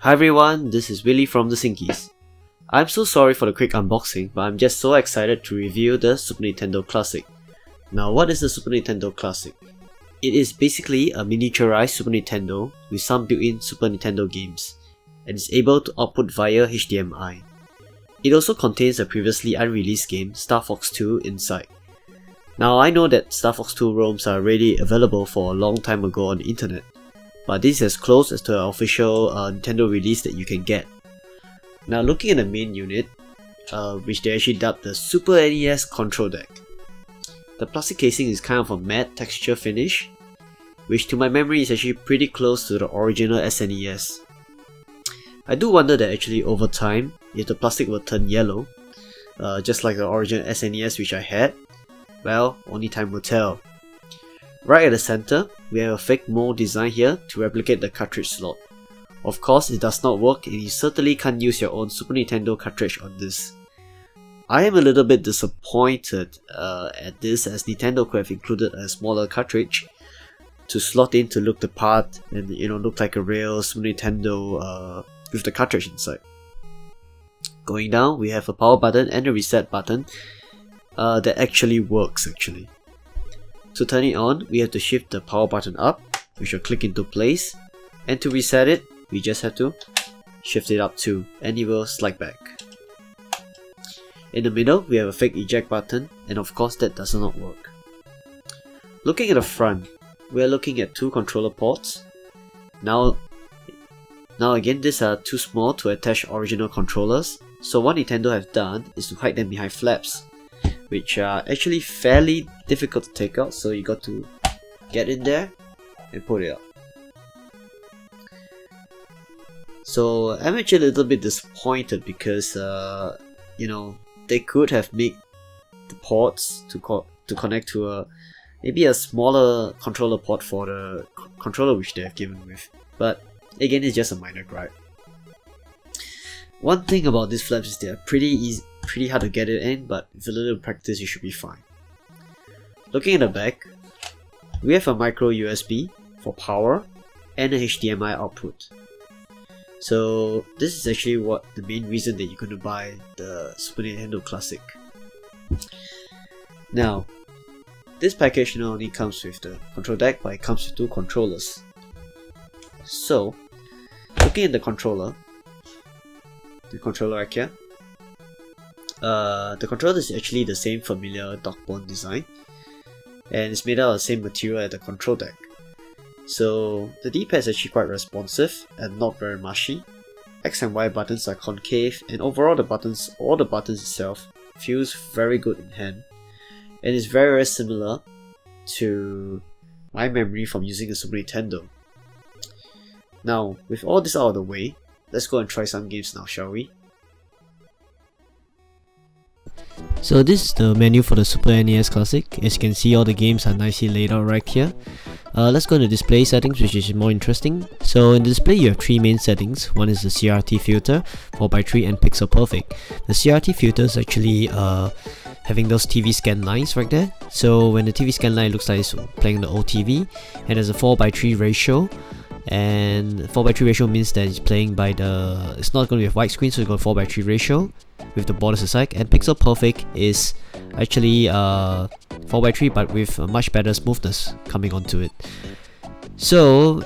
Hi everyone, this is Willy from the Sinkies. I'm so sorry for the quick unboxing, but I'm just so excited to review the Super Nintendo Classic. Now, what is the Super Nintendo Classic? It is basically a miniaturized Super Nintendo with some built-in Super Nintendo games, and is able to output via HDMI. It also contains a previously unreleased game, Star Fox 2, inside. Now, I know that Star Fox 2 ROMs are already available for a long time ago on the internet, but this is as close as to an official Nintendo release that you can get. Now, looking at the main unit, which they actually dubbed the Super NES Control Deck. The plastic casing is kind of a matte texture finish, which to my memory is actually pretty close to the original SNES. I do wonder that actually over time, if the plastic will turn yellow, just like the original SNES which I had, well, only time will tell. Right at the center, we have a fake mold design here to replicate the cartridge slot. Of course, it does not work and you certainly can't use your own Super Nintendo cartridge on this. I am a little bit disappointed at this, as Nintendo could have included a smaller cartridge to slot in to look the part and look like a real Super Nintendo with the cartridge inside. Going down, we have a power button and a reset button that actually works actually. To turn it on, we have to shift the power button up, which will click into place, and to reset it, we just have to shift it up too, and it will slide back. In the middle, we have a fake eject button, and of course that does not work. Looking at the front, we are looking at two controller ports. Now again, these are too small to attach original controllers, so what Nintendo have done is to hide them behind flaps, which are actually fairly difficult to take out, so you got to get in there and pull it out. So I'm actually a little bit disappointed because they could have made the ports to connect to maybe a smaller controller port for the controller which they have given with, but again, it's just a minor gripe. One thing about these flaps is they're pretty hard to get it in, but with a little practice you should be fine. Looking at the back, we have a micro USB for power and a HDMI output. So this is actually the main reason that you're going to buy the Super Nintendo Classic. Now, this package not only comes with the control deck, but it comes with two controllers. So, looking at the controller right here, the controller is actually the same familiar dog-bone design, and it's made out of the same material as the control deck. So the D-pad is actually quite responsive and not very mushy. X and Y buttons are concave, and overall all the buttons itself feels very good in hand, and is very similar to my memory from using the Super Nintendo. Now, with all this out of the way, let's go and try some games now, shall we? So this is the menu for the Super NES Classic. As you can see, all the games are nicely laid out right here. Let's go to display settings, which is more interesting. So in the display you have three main settings. One is the CRT filter, 4:3 and pixel perfect. The CRT filter is actually having those TV scan lines right there. So when the TV scan line looks like it's playing the old TV, and there's a 4:3 ratio. And 4:3 ratio means that it's playing by it's not going to be a widescreen, so it's got a 4:3 ratio with the borders aside. And pixel perfect is actually 4:3 but with a much better smoothness coming onto it. So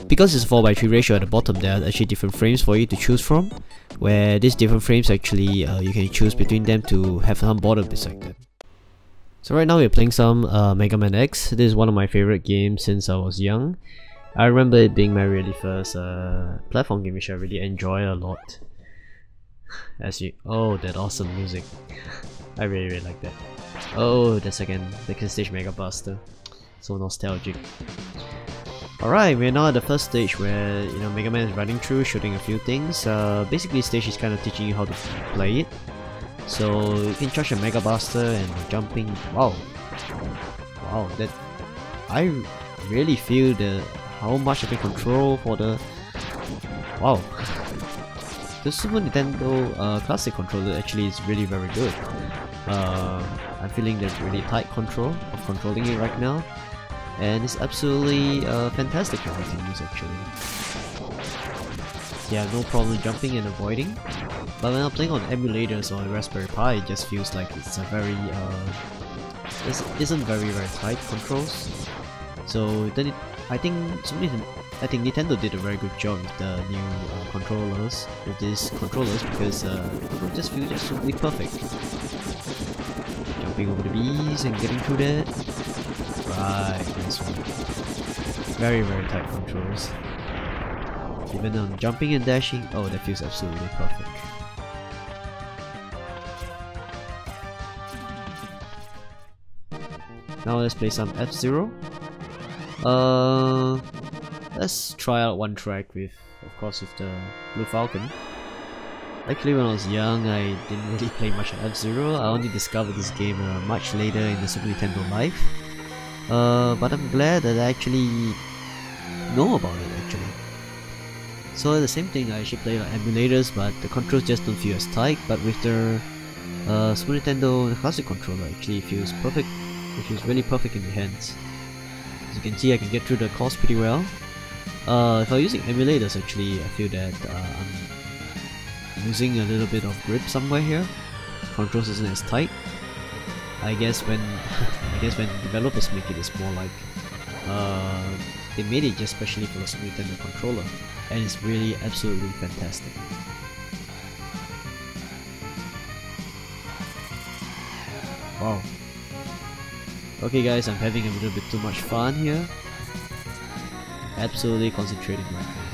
because it's a 4:3 ratio, at the bottom there are actually different frames for you to choose from, where these different frames actually you can choose between them to have some border beside them. So right now we're playing some Megaman X. This is one of my favorite games since I was young. I remember it being my really first platform game which I really enjoy a lot. Oh, that awesome music. I really like that. Oh, the second stage Mega Buster. So nostalgic. Alright, we're now at the first stage where Mega Man is running through, shooting a few things. Basically stage is kind of teaching you how to play it. So you can charge a Mega Buster and jumping. Wow, that I really feel how much I can control for the the Super Nintendo Classic controller actually is really very good. I'm feeling the really tight control of controlling it right now, and it's absolutely fantastic how I can use actually. yeah, no problem jumping and avoiding. But when I'm playing on emulators or Raspberry Pi, it just feels like it's a very isn't very tight controls. So then I think Nintendo did a very good job with the new controllers, because it just feels absolutely perfect. Jumping over the bees and getting through that. Right, nice one. Very tight controls. Even on jumping and dashing, oh, that feels absolutely perfect. Now let's play some FZero. Let's try out one track with, of course, with the Blue Falcon. Actually, when I was young, I didn't really play much of FZero. I only discovered this game much later in the Super Nintendo life. But I'm glad that I actually know about it actually. So the same thing, I actually play on emulators, but the controls just don't feel as tight. But with the Super Nintendo classic controller, actually feels perfect. It feels really perfect in the hands. As you can see, I can get through the course pretty well. If I'm using emulators, actually, I feel that I'm losing a little bit of grip somewhere here. Controls isn't as tight. I guess when developers make it, it's more like they made it just specially for the Super Nintendo controller, and it's really absolutely fantastic. Wow. Okay guys, I'm having a little bit too much fun here. Absolutely concentrating right now.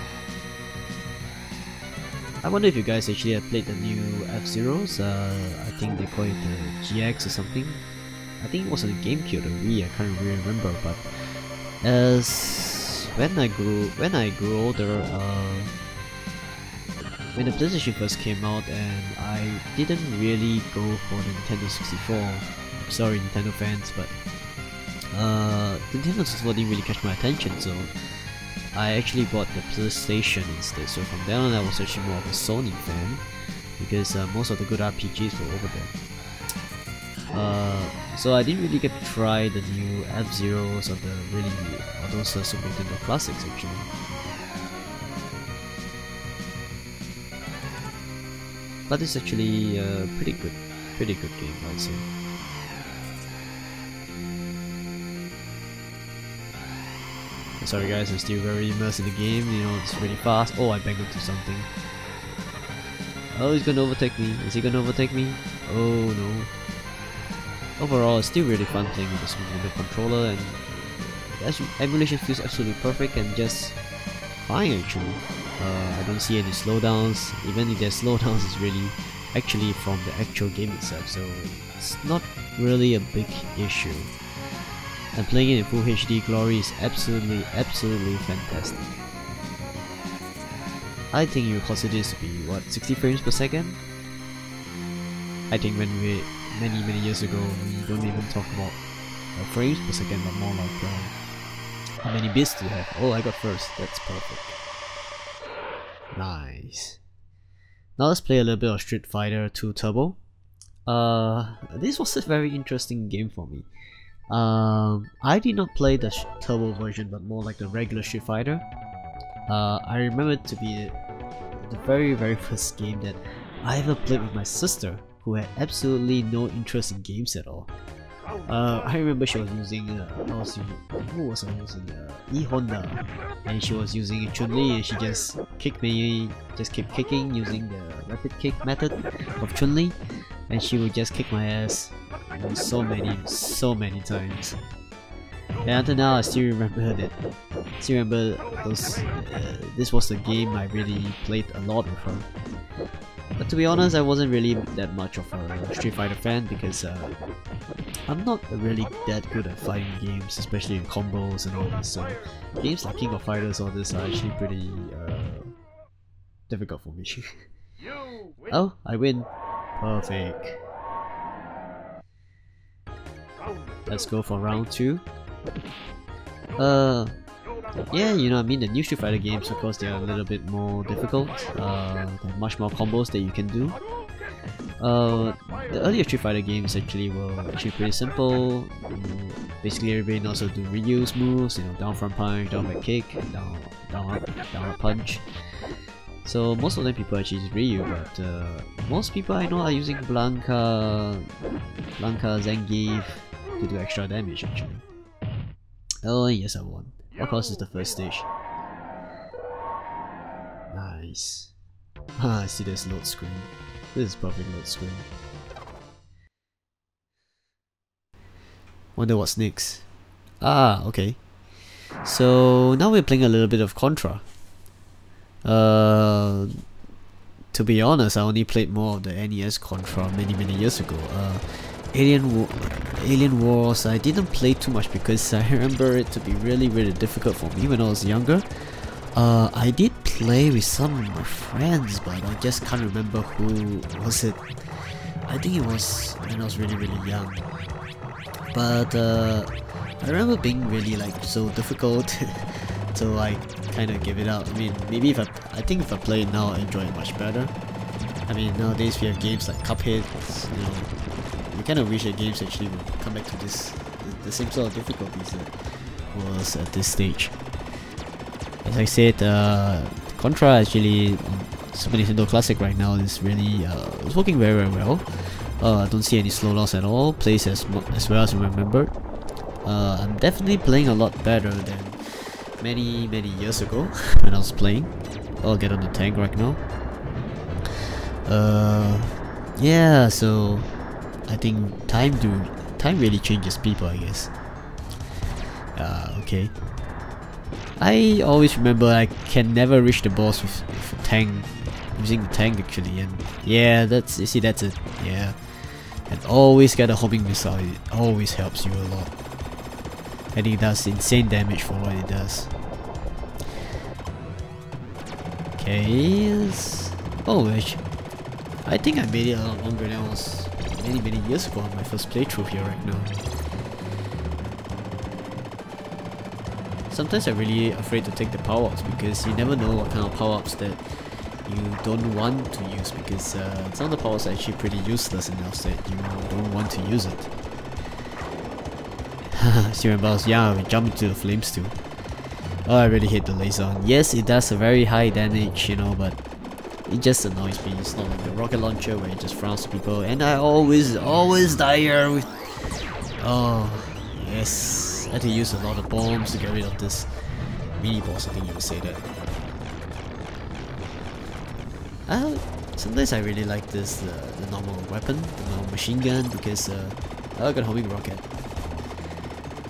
I wonder if you guys actually have played the new FZeros. I think they call it the GX or something. I think it was on the GameCube or Wii, I can't really remember, but as when I grew older, when the PlayStation first came out and I didn't really go for the Nintendo 64. I'm sorry Nintendo fans, but the Nintendo 64 didn't really catch my attention, so I actually bought the PlayStation instead. So from then on I was actually more of a Sony fan, because most of the good RPGs were over there. So I didn't really get to try the new FZeros or those Super Nintendo classics actually. But it's actually a pretty good game, I'd say. Sorry guys, I'm still very immersed in the game, you know, it's really fast. Oh, I banged into something. Oh, he's gonna overtake me. Is he gonna overtake me? Oh no. Overall, it's still really fun playing with the Super Nintendo controller, and the emulation feels absolutely perfect and just fine actually. I don't see any slowdowns. Even if there's slowdowns, it's really actually from the actual game itself, so it's not really a big issue. And playing it in full HD glory is absolutely fantastic. I think you consider this to be what, 60 frames per second? I think when we many years ago we don't even talk about frames per second, but more like how many bits do you have? Oh, I got first. That's perfect. Nice. Now let's play a little bit of Street Fighter 2 Turbo. This was a very interesting game for me. I did not play the Turbo version, but more like the regular Street Fighter. I remember it to be the very first game that I ever played with my sister, who had absolutely no interest in games at all. I remember she was using who was I using? E-Honda, and she was using Chun-Li, and she just kicked me, just kept kicking using the rapid kick method of Chun-Li, and she would just kick my ass, you know, so many times. And until now, I still remember that. Still remember those. This was the game I really played a lot with her. But to be honest, I wasn't really that much of a Street Fighter fan, because I'm not really that good at fighting games, especially in combos and all this. So games like King of Fighters, all this are actually pretty difficult for me. Oh, I win! Perfect. Let's go for round 2. Yeah, you know, I mean, the new Street Fighter games, of course, they are a little bit more difficult. There are much more combos that you can do. The earlier Street Fighter games actually were pretty simple. Basically, everybody knows how to do reuse moves. You know, down front punch, down back kick, down up punch. So most of the people actually use Ryu, but most people I know are using Blanca, Zangief to do extra damage actually. Oh yes, I won. Of course, it's the first stage. Nice. I see this load screen. This is perfect load screen. Wonder what's next. Ah, okay. So now we're playing a little bit of Contra. To be honest, I only played more of the NES Contra many years ago. Alien Wars, I didn't play too much because I remember it to be really difficult for me when I was younger. I did play with some of my friends, but I just can't remember who was it. I think it was when I was really young. But I remember being really like so difficult, so I kind of give it up. I mean, maybe I think if I play it now, I enjoy it much better. I mean, nowadays we have games like Cuphead. You know, you kind of wish that games actually would come back to the same sort of difficulties that was at this stage. As I said, Contra actually on Super Nintendo Classic right now is really it's working very well. I don't see any slowdowns at all. Plays as well as I remembered. I'm definitely playing a lot better than many years ago when I was playing. I'll get on the tank right now. Yeah, so I think time really changes people, I guess. Okay. I always remember I can never reach the boss with a tank, using the tank actually, and yeah, that's it. Yeah, and always get a homing missile. It always helps you a lot. I think it does insane damage for what it does. Okay, oh, I think I made it a lot longer than I was many years ago on my first playthrough here right now. Sometimes I'm really afraid to take the power-ups because you never know what kind of power-ups that you don't want to use, because some of the power-ups are actually pretty useless enough that you don't want to use it. Still remember I was young, we jumped into the flames too. Oh, I really hate the laser on. Yes, it does a very high damage, you know, but it just annoys me. It's not like the rocket launcher where it just frowns people, and I always die here with... Oh, yes. I had to use a lot of bombs to get rid of this mini boss, I think you would say that. Sometimes I really like this, the normal weapon, the normal machine gun, because I got a homing rocket.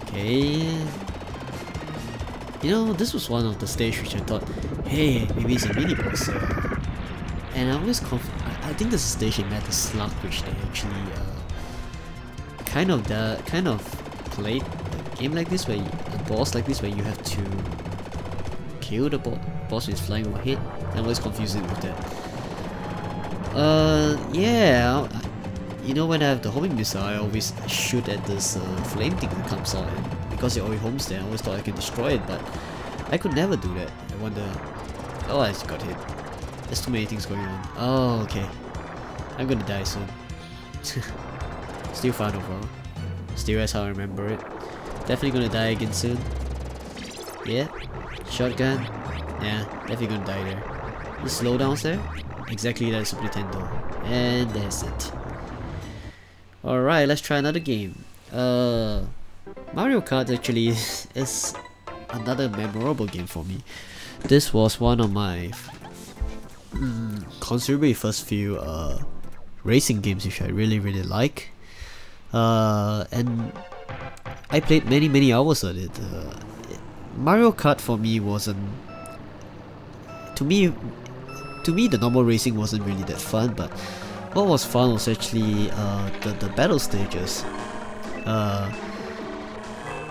Okay. You know, this was one of the stage which I thought, hey, maybe it's a mini boss. And I was I think this stage it met the slug which they actually kind of played a game like this, where a boss like this where you have to kill the boss who is flying overhead. I'm always confused with that. Yeah, you know, when I have the homing missile, I always shoot at this flame thing that comes out, and because it always homes there, I always thought I could destroy it, but I could never do that. I wonder... Oh, I just got hit. There's too many things going on. Oh, okay. I'm gonna die soon. Still fun overall. Still as how I remember it. Definitely gonna die again soon. Yeah. Shotgun. Yeah, definitely gonna die there. The slowdowns there. Exactly like Super Nintendo. And that's it. Alright, let's try another game. Mario Kart actually is another memorable game for me. This was one of my considerably first few racing games which I really like. And I played many hours of it. Mario Kart for me wasn't... To me the normal racing wasn't really that fun, but what was fun was actually the battle stages.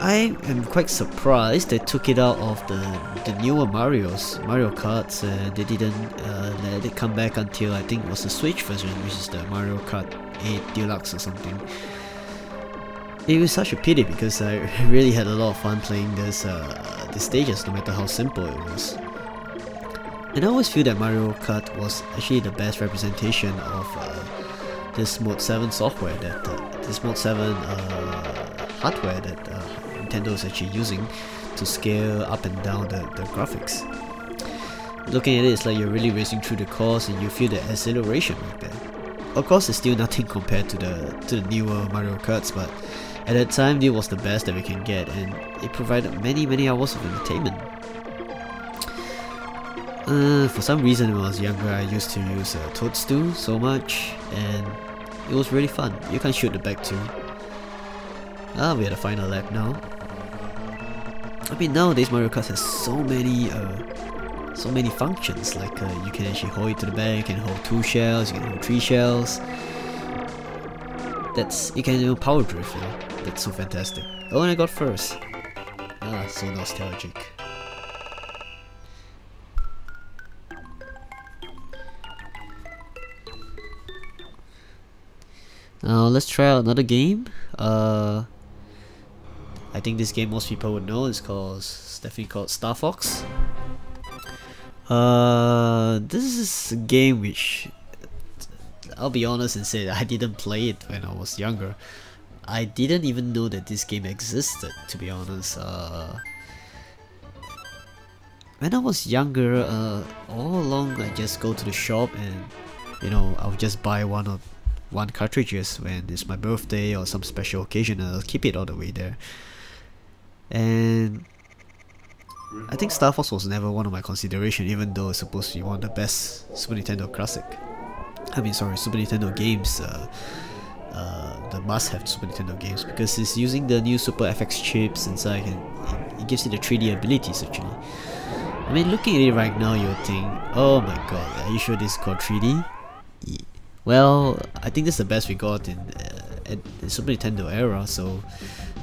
I am quite surprised they took it out of the newer Mario Karts. They didn't let it come back until I think it was the Switch version, which is the Mario Kart 8 Deluxe or something. It was such a pity because I really had a lot of fun playing these stages, no matter how simple it was. And I always feel that Mario Kart was actually the best representation of this Mode 7 software, that this Mode 7 hardware that Nintendo is actually using to scale up and down the graphics. looking at it, it's like you're really racing through the course and you feel the exhilaration right there. Of course, it's still nothing compared to the newer Mario Karts, but at that time, it was the best that we can get, and it provided many hours of entertainment. For some reason, when I was younger, I used to use Toadstool so much, and it was really fun. You can shoot the back too. We're at the final lap now. I mean, nowadays Mario Kart has so many functions. Like you can actually hold it to the back, you can hold 2 shells, you can hold 3 shells. You can do power drift, you know. That's so fantastic. Oh, and I got first. So nostalgic. Now let's try out another game. I think this game most people would know. It's definitely called Star Fox. This is a game which, I'll be honest and say that I didn't play it when I was younger. I didn't even know that this game existed, to be honest. When I was younger, all along I just go to the shop and, you know, I'll just buy one cartridges when it's my birthday or some special occasion, and I'll keep it all the way there. And I think Star Fox was never one of my consideration, even though it's supposed to be one of the best Super Nintendo Super Nintendo games, the must-have Super Nintendo games, because it's using the new Super FX chips inside, and it gives you the 3D abilities actually. I mean, looking at it right now, you would think, oh my god, are you sure this is called 3D? Yeah. Well, I think this is the best we got in the Super Nintendo era, so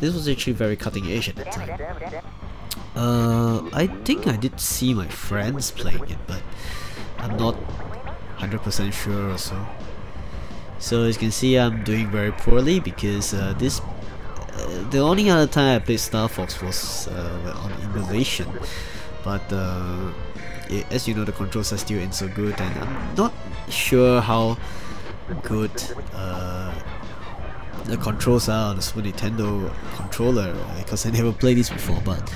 this was actually very cutting edge at the time. I think I did see my friends playing it, but I'm not 100% sure or so. So as you can see, I'm doing very poorly because the only other time I played Star Fox was on emulation, but as you know, the controls are still ain't so good, and I'm not sure how good the controls are on the Super Nintendo controller, because I never played this before, but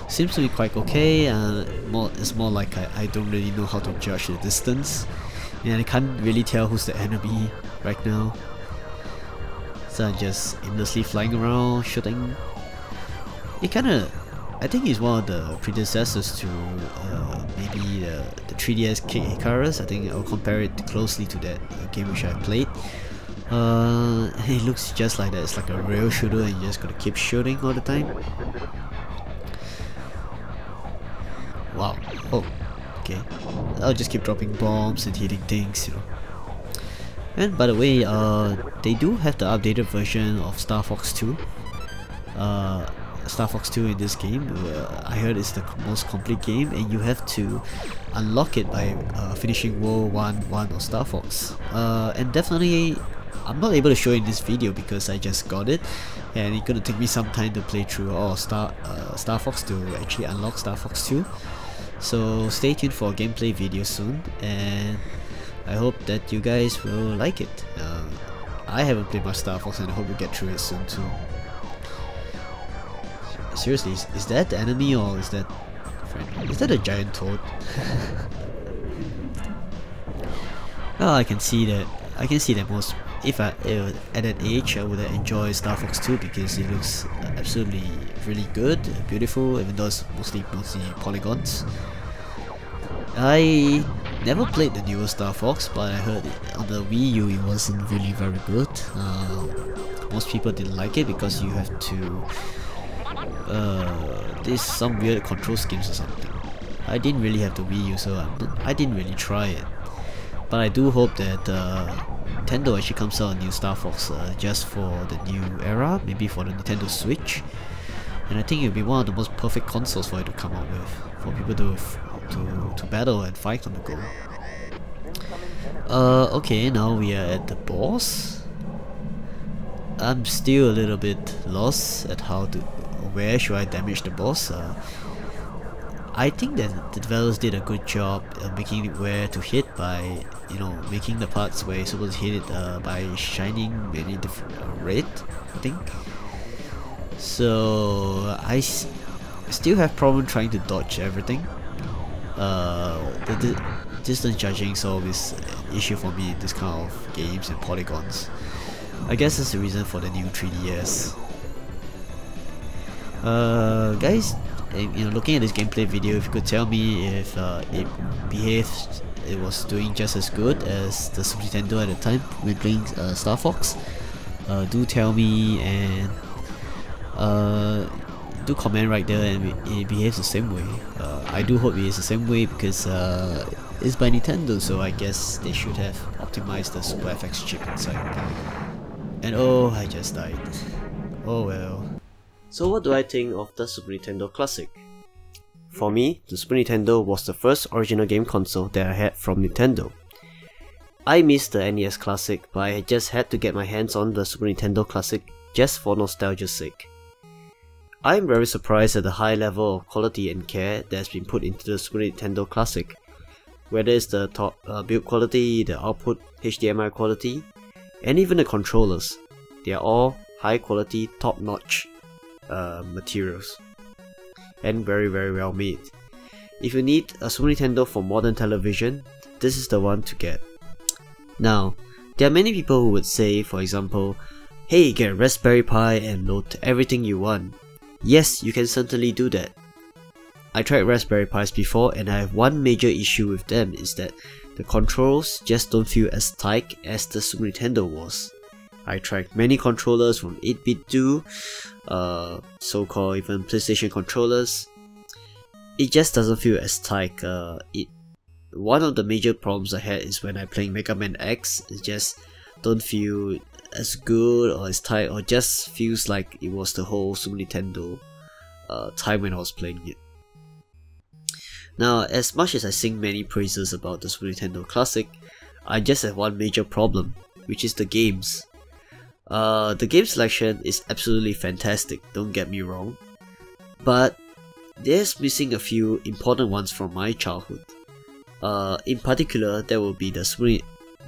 seems to be quite okay. It's more like I don't really know how to judge the distance, and I can't really tell who's the enemy right now, so I'm just aimlessly flying around shooting. I think it's one of the predecessors to maybe the 3DS King Icarus. I think I'll compare it closely to that game which I played. It looks just like that. It's like a rail shooter and you just gotta keep shooting all the time. Wow. Oh, okay. I'll just keep dropping bombs and hitting things, you know. And by the way, they do have the updated version of Star Fox 2. Star Fox 2 in this game, I heard it's the most complete game, and you have to unlock it by finishing World 1 of Star Fox. And definitely, I'm not able to show in this video because I just got it, and it's gonna take me some time to play through all Star Fox to actually unlock Star Fox 2. So stay tuned for a gameplay video soon, and I hope that you guys will like it. I haven't played much Star Fox, and I hope we get through it soon too. Seriously, is that the enemy, or is that friend? Is that a giant toad? Well, I can see that most, if I at that age, I would enjoy Star Fox 2 because it looks absolutely really good, beautiful, even though it's mostly polygons. I never played the newer Star Fox, but I heard on the Wii U it wasn't really very good. Most people didn't like it because you have to there's some weird control schemes or something. I didn't really have the Wii U, so I didn't really try it. But I do hope that Nintendo actually comes out a new Star Fox just for the new era, maybe for the Nintendo Switch. And I think it would be one of the most perfect consoles for it to come out with, for people to battle and fight on the go. Okay, now we are at the boss. I'm still a little bit lost at where should I damage the boss. I think that the developers did a good job making it where to hit by, you know, making the parts where you're supposed to hit it by shining many different red, I think. So I still have problem trying to dodge everything. The distance judging is always an issue for me in this kind of games and polygons. I guess that's the reason for the new 3DS. Guys, looking at this gameplay video, if you could tell me if it was doing just as good as the Super Nintendo at the time when playing Star Fox, do tell me, and do comment right there and it behaves the same way. I do hope it is the same way because it's by Nintendo, so I guess they should have optimized the Super FX chip inside. And oh, I just died. Oh well. So what do I think of the Super Nintendo Classic? For me, the Super Nintendo was the first original game console that I had from Nintendo. I miss the NES Classic, but I just had to get my hands on the Super Nintendo Classic just for nostalgia's sake. I am very surprised at the high level of quality and care that has been put into the Super Nintendo Classic. Whether it's the top build quality, the output HDMI quality, and even the controllers, they are all high quality, top notch materials and very well made. If you need a Super Nintendo for modern television, this is the one to get. Now, there are many people who would say, for example, hey, get a Raspberry Pi and load everything you want. Yes, you can certainly do that. I tried Raspberry Pis before and I have one major issue with them, is that the controls just don't feel as tight as the Super Nintendo was. I tried many controllers from 8-bit to so-called even PlayStation controllers. It just doesn't feel as tight. One of the major problems I had is when I playing Megaman X, it just don't feel as good or as tight, or just feels like it was the whole Super Nintendo time when I was playing it. Now, as much as I sing many praises about the Super Nintendo Classic, I just have one major problem, which is the games. The game selection is absolutely fantastic, don't get me wrong, but there's missing a few important ones from my childhood. In particular, there will be the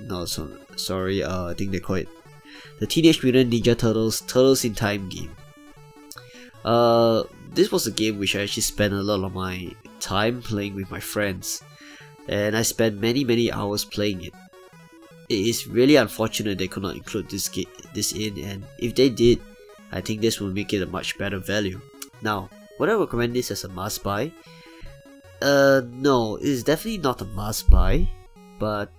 I think they call it the Teenage Mutant Ninja Turtles in Time game. This was a game which I actually spent a lot of my time playing with my friends, and I spent many hours playing it. It is really unfortunate they could not include this in, and if they did, I think this will make it a much better value. Now, would I recommend this as a must buy? No, it is definitely not a must buy, but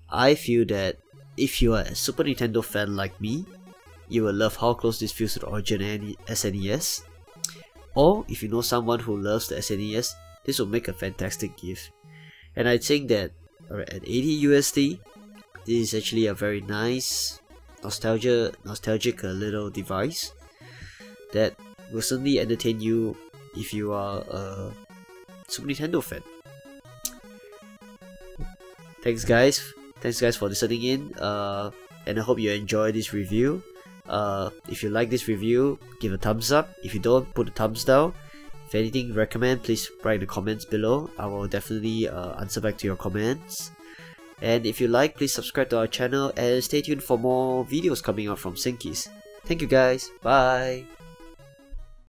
I feel that if you are a Super Nintendo fan like me, you will love how close this feels to the original SNES. Or if you know someone who loves the SNES, this will make a fantastic gift. And I think that at 80 USD, this is actually a very nice, nostalgic little device that will certainly entertain you if you are a Super Nintendo fan. Thanks guys for listening in, and I hope you enjoy this review. If you like this review, give a thumbs up. If you don't, put a thumbs down. If anything recommend, please write in the comments below. I will definitely answer back to your comments. And if you like, please subscribe to our channel and stay tuned for more videos coming out from Sinkies. Thank you guys, bye!